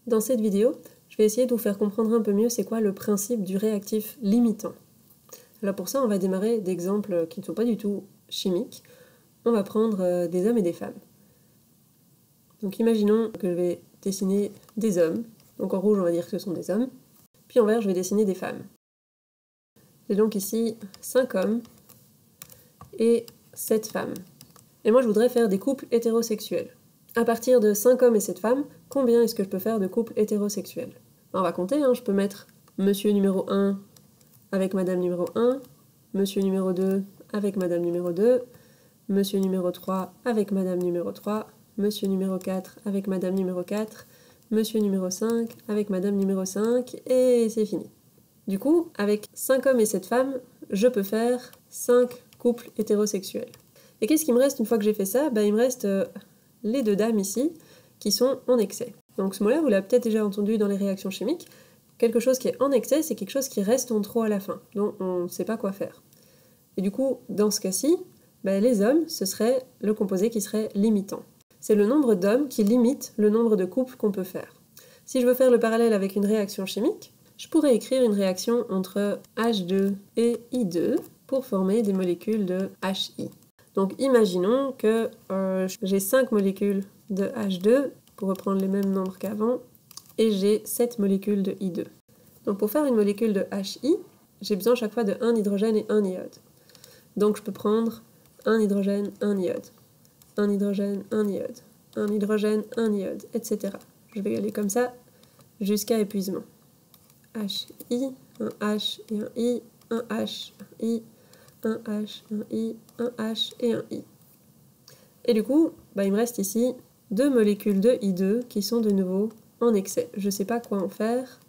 Dans cette vidéo, je vais essayer de vous faire comprendre un peu mieux c'est quoi le principe du réactif limitant. Alors pour ça, on va démarrer d'exemples qui ne sont pas du tout chimiques. On va prendre des hommes et des femmes. Donc imaginons que je vais dessiner des hommes. Donc en rouge, on va dire que ce sont des hommes. Puis en vert, je vais dessiner des femmes. J'ai donc ici 5 hommes et 7 femmes. Et moi, je voudrais faire des couples hétérosexuels. À partir de 5 hommes et 7 femmes, combien est-ce que je peux faire de couples hétérosexuels? On va compter, je peux mettre monsieur numéro 1 avec madame numéro 1, monsieur numéro 2 avec madame numéro 2, monsieur numéro 3 avec madame numéro 3, monsieur numéro 4 avec madame numéro 4, monsieur numéro 5 avec madame numéro 5, et c'est fini. Du coup, avec 5 hommes et 7 femmes, je peux faire 5 couples hétérosexuels. Et qu'est-ce qui me reste une fois que j'ai fait ça? Il me reste les 2 dames ici, qui sont en excès. Donc ce mot-là, vous l'avez peut-être déjà entendu dans les réactions chimiques. Quelque chose qui est en excès, c'est quelque chose qui reste en trop à la fin, dont on ne sait pas quoi faire. Et du coup, dans ce cas-ci, les hommes, ce serait le composé qui serait limitant. C'est le nombre d'hommes qui limite le nombre de couples qu'on peut faire. Si je veux faire le parallèle avec une réaction chimique, je pourrais écrire une réaction entre H2 et I2 pour former des molécules de HI. Donc imaginons que j'ai 5 molécules de H2, pour reprendre les mêmes nombres qu'avant, et j'ai 7 molécules de I2. Donc pour faire une molécule de HI, j'ai besoin chaque fois de 1 hydrogène et 1 iode. Donc je peux prendre 1 hydrogène, 1 iode, 1 hydrogène, 1 iode, 1 hydrogène, 1 iode, etc. Je vais y aller comme ça jusqu'à épuisement. HI, un H et un I, un H, un I, un H, un I, un H et un I. Et du coup, il me reste ici 2 molécules de I2 qui sont de nouveau en excès. Je ne sais pas quoi en faire.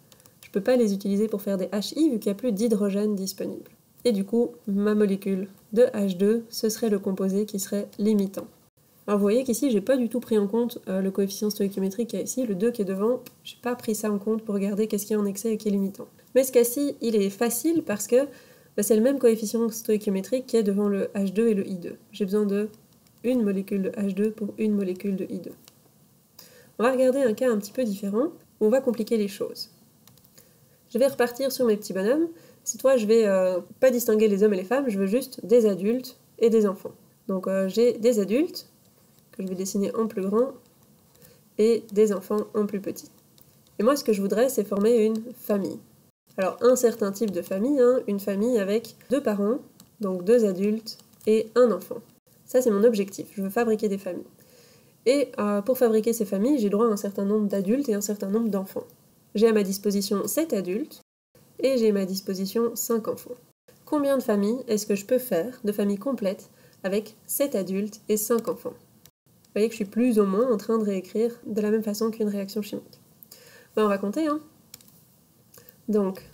Je ne peux pas les utiliser pour faire des HI vu qu'il n'y a plus d'hydrogène disponible. Et du coup, ma molécule de H2, ce serait le composé qui serait limitant. Alors vous voyez qu'ici, je n'ai pas du tout pris en compte le coefficient stoïchiométrique qu'il y a ici, le 2 qui est devant. Je n'ai pas pris ça en compte pour regarder qu'est-ce qui est en excès et qui est limitant. Mais ce cas-ci, il est facile parce que c'est le même coefficient stoïchiométrique qui est devant le H2 et le I2. J'ai besoin de une molécule de H2 pour une molécule de I2. On va regarder un cas un petit peu différent, où on va compliquer les choses. Je vais repartir sur mes petits bonhommes. Cette fois, je vais pas distinguer les hommes et les femmes, je veux juste des adultes et des enfants. Donc j'ai des adultes, que je vais dessiner en plus grand, et des enfants en plus petit. Et moi, ce que je voudrais, c'est former une famille. Alors, un certain type de famille, une famille avec 2 parents, donc 2 adultes et un enfant. Ça, c'est mon objectif, je veux fabriquer des familles. Et pour fabriquer ces familles, j'ai droit à un certain nombre d'adultes et un certain nombre d'enfants. J'ai à ma disposition 7 adultes et j'ai à ma disposition 5 enfants. Combien de familles est-ce que je peux faire, de familles complètes, avec 7 adultes et 5 enfants? Vous voyez que je suis plus ou moins en train de réécrire de la même façon qu'une réaction chimique. On va compter. Donc,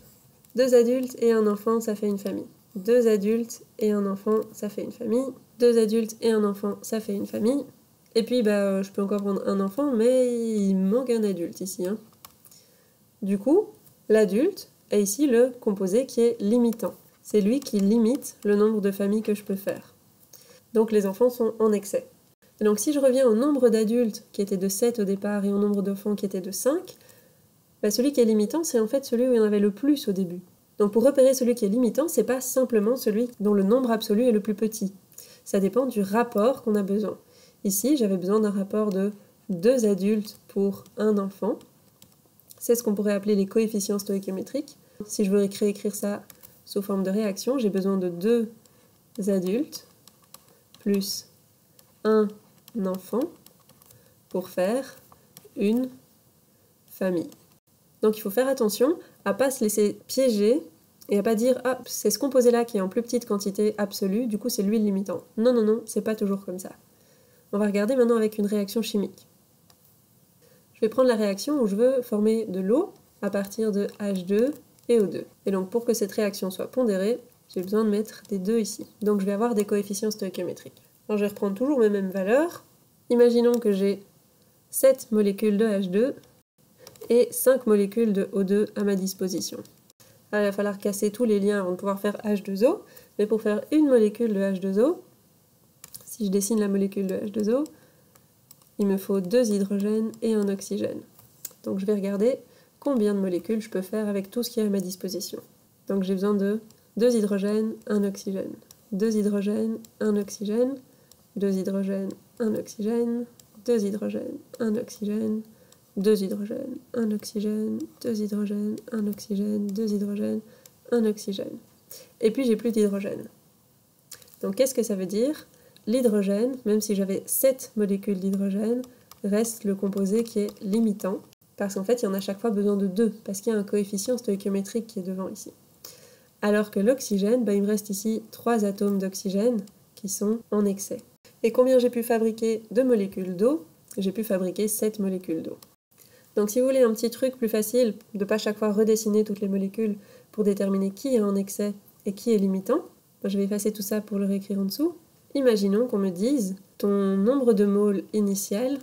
2 adultes et un enfant, ça fait une famille. 2 adultes et un enfant, ça fait une famille. 2 adultes et un enfant, ça fait une famille. Et puis, je peux encore prendre un enfant, mais il manque un adulte ici. Du coup, l'adulte est ici le composé qui est limitant. C'est lui qui limite le nombre de familles que je peux faire. Donc, les enfants sont en excès. Et donc, si je reviens au nombre d'adultes qui était de 7 au départ et au nombre d'enfants qui était de 5, celui qui est limitant, c'est en fait celui où il y en avait le plus au début. Donc, pour repérer celui qui est limitant, c'est pas simplement celui dont le nombre absolu est le plus petit. Ça dépend du rapport qu'on a besoin. Ici, j'avais besoin d'un rapport de 2 adultes pour un enfant. C'est ce qu'on pourrait appeler les coefficients stoïchiométriques. Si je veux écrire ça sous forme de réaction, j'ai besoin de 2 adultes plus un enfant pour faire une famille. Donc il faut faire attention à ne pas se laisser piéger et à pas dire « Ah, c'est ce composé-là qui est en plus petite quantité absolue, du coup c'est lui le limitant. » Non, non, non, c'est pas toujours comme ça. On va regarder maintenant avec une réaction chimique. Je vais prendre la réaction où je veux former de l'eau à partir de H2 et O2. Et donc pour que cette réaction soit pondérée, j'ai besoin de mettre des 2 ici. Donc je vais avoir des coefficients stoïchiométriques. Alors je vais reprendre toujours mes mêmes valeurs. Imaginons que j'ai 7 molécules de H2 et 5 molécules de O2 à ma disposition. Alors, il va falloir casser tous les liens avant de pouvoir faire H2O, mais pour faire une molécule de H2O, si je dessine la molécule de H2O, il me faut 2 hydrogènes et un oxygène. Donc je vais regarder combien de molécules je peux faire avec tout ce qui est à ma disposition. Donc j'ai besoin de 2 hydrogènes, 1 oxygène, 2 hydrogènes, 1 oxygène, 2 hydrogènes, 1 oxygène, 2 hydrogènes, 1 oxygène, 2 hydrogènes, 1 oxygène, 2 hydrogènes, 1 oxygène, 2 hydrogènes, 1 oxygène. Et puis j'ai plus d'hydrogène. Donc qu'est-ce que ça veut dire? L'hydrogène, même si j'avais 7 molécules d'hydrogène, reste le composé qui est limitant, parce qu'en fait il y en a à chaque fois besoin de 2, parce qu'il y a un coefficient stoïchiométrique qui est devant ici. Alors que l'oxygène, il me reste ici 3 atomes d'oxygène qui sont en excès. Et combien j'ai pu fabriquer de molécules d'eau? J'ai pu fabriquer 7 molécules d'eau. Donc si vous voulez un petit truc plus facile, de ne pas chaque fois redessiner toutes les molécules pour déterminer qui est en excès et qui est limitant, je vais effacer tout ça pour le réécrire en dessous. Imaginons qu'on me dise ton nombre de moles initial,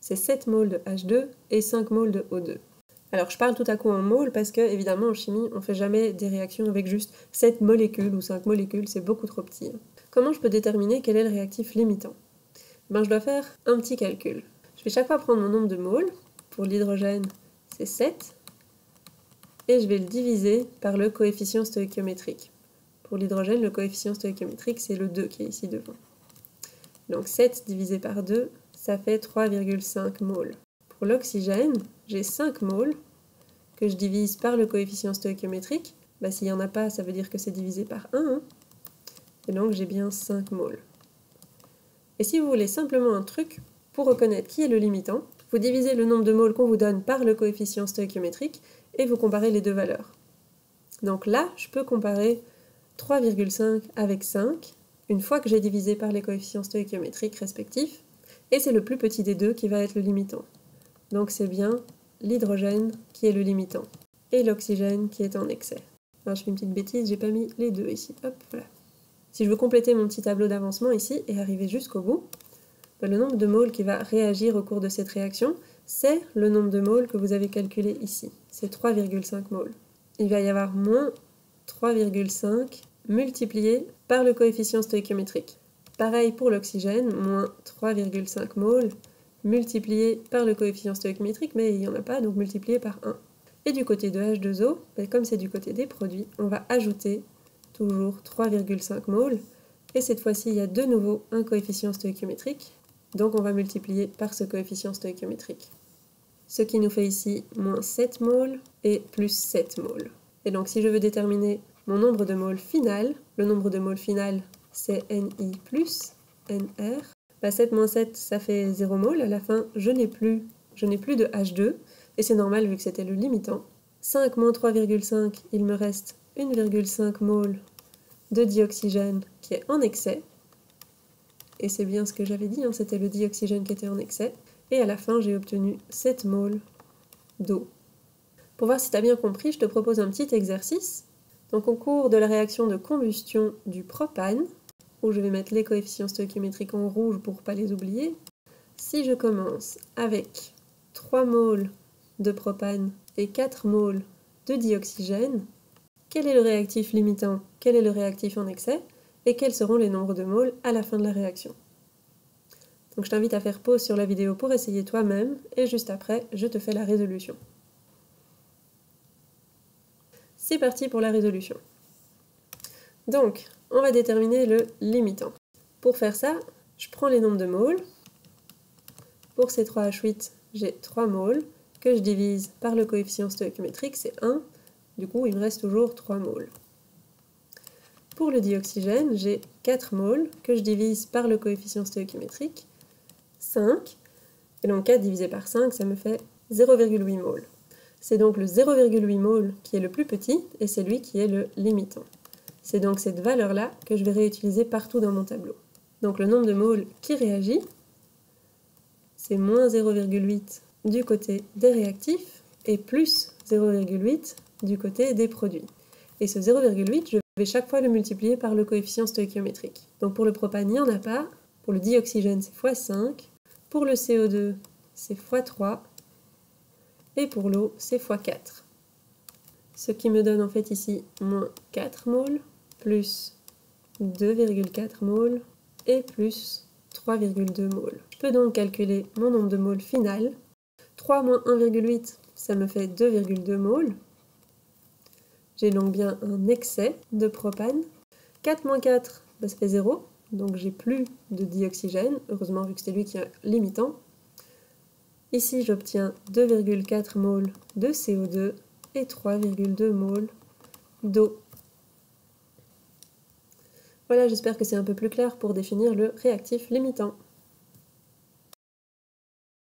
c'est 7 moles de H2 et 5 moles de O2. Alors je parle tout à coup en moles parce que, évidemment, en chimie, on ne fait jamais des réactions avec juste 7 molécules ou 5 molécules, c'est beaucoup trop petit. Comment je peux déterminer quel est le réactif limitant? Je dois faire un petit calcul. Je vais chaque fois prendre mon nombre de moles. Pour l'hydrogène, c'est 7. Et je vais le diviser par le coefficient stoïchiométrique. Pour l'hydrogène, le coefficient stoïchiométrique, c'est le 2 qui est ici devant. Donc 7 divisé par 2, ça fait 3,5 moles. Pour l'oxygène, j'ai 5 moles que je divise par le coefficient stoïchiométrique. S'il n'y en a pas, ça veut dire que c'est divisé par 1. Et donc j'ai bien 5 moles. Et si vous voulez simplement un truc pour reconnaître qui est le limitant, vous divisez le nombre de moles qu'on vous donne par le coefficient stoïchiométrique et vous comparez les deux valeurs. Donc là, je peux comparer 3,5 avec 5, une fois que j'ai divisé par les coefficients stoïchiométriques respectifs, et c'est le plus petit des deux qui va être le limitant. Donc c'est bien l'hydrogène qui est le limitant, et l'oxygène qui est en excès. Alors je fais une petite bêtise, j'ai pas mis les deux ici. Hop, voilà. Si je veux compléter mon petit tableau d'avancement ici et arriver jusqu'au bout, le nombre de moles qui va réagir au cours de cette réaction, c'est le nombre de moles que vous avez calculé ici. C'est 3,5 moles. Il va y avoir moins 3,5 multiplié par le coefficient stoïchiométrique. Pareil pour l'oxygène, moins 3,5 moles multiplié par le coefficient stoïchiométrique, mais il n'y en a pas, donc multiplié par 1. Et du côté de H2O, comme c'est du côté des produits, on va ajouter toujours 3,5 moles, et cette fois-ci, il y a de nouveau un coefficient stoïchiométrique, donc on va multiplier par ce coefficient stoïchiométrique. Ce qui nous fait ici moins 7 moles et plus 7 moles. Et donc si je veux déterminer mon nombre de moles final, le nombre de moles final c'est Ni plus Nr, 7 moins 7 ça fait 0 moles, à la fin je n'ai plus de H2, et c'est normal vu que c'était le limitant. 5 moins 3,5, il me reste 1,5 mol de dioxygène qui est en excès, et c'est bien ce que j'avais dit, c'était le dioxygène qui était en excès, et à la fin j'ai obtenu 7 moles d'eau. Pour voir si tu as bien compris, je te propose un petit exercice. Donc au cours de la réaction de combustion du propane, où je vais mettre les coefficients stoïchiométriques en rouge pour ne pas les oublier, si je commence avec 3 moles de propane et 4 moles de dioxygène, quel est le réactif limitant, quel est le réactif en excès, et quels seront les nombres de moles à la fin de la réaction. Donc je t'invite à faire pause sur la vidéo pour essayer toi-même, et juste après, je te fais la résolution. C'est parti pour la résolution. Donc, on va déterminer le limitant. Pour faire ça, je prends les nombres de moles. Pour ces 3H8, j'ai 3 moles que je divise par le coefficient stoïchiométrique, c'est 1. Du coup, il me reste toujours 3 moles. Pour le dioxygène, j'ai 4 moles que je divise par le coefficient stoïchiométrique, 5. Et donc 4 divisé par 5, ça me fait 0,8 moles. C'est donc le 0,8 mol qui est le plus petit et c'est lui qui est le limitant. C'est donc cette valeur-là que je vais réutiliser partout dans mon tableau. Donc le nombre de moles qui réagit, c'est moins 0,8 du côté des réactifs et plus 0,8 du côté des produits. Et ce 0,8, je vais chaque fois le multiplier par le coefficient stoïchiométrique. Donc pour le propane, il n'y en a pas. Pour le dioxygène, c'est x5. Pour le CO2, c'est x3. Et pour l'eau, c'est x4. Ce qui me donne en fait ici moins 4 moles, plus 2,4 moles et plus 3,2 moles. Je peux donc calculer mon nombre de moles final. 3 moins 1,8, ça me fait 2,2 moles. J'ai donc bien un excès de propane. 4 moins 4, ça fait 0, donc j'ai plus de dioxygène, heureusement vu que c'est lui qui est limitant. Ici, j'obtiens 2,4 moles de CO2 et 3,2 moles d'eau. Voilà, j'espère que c'est un peu plus clair pour définir le réactif limitant.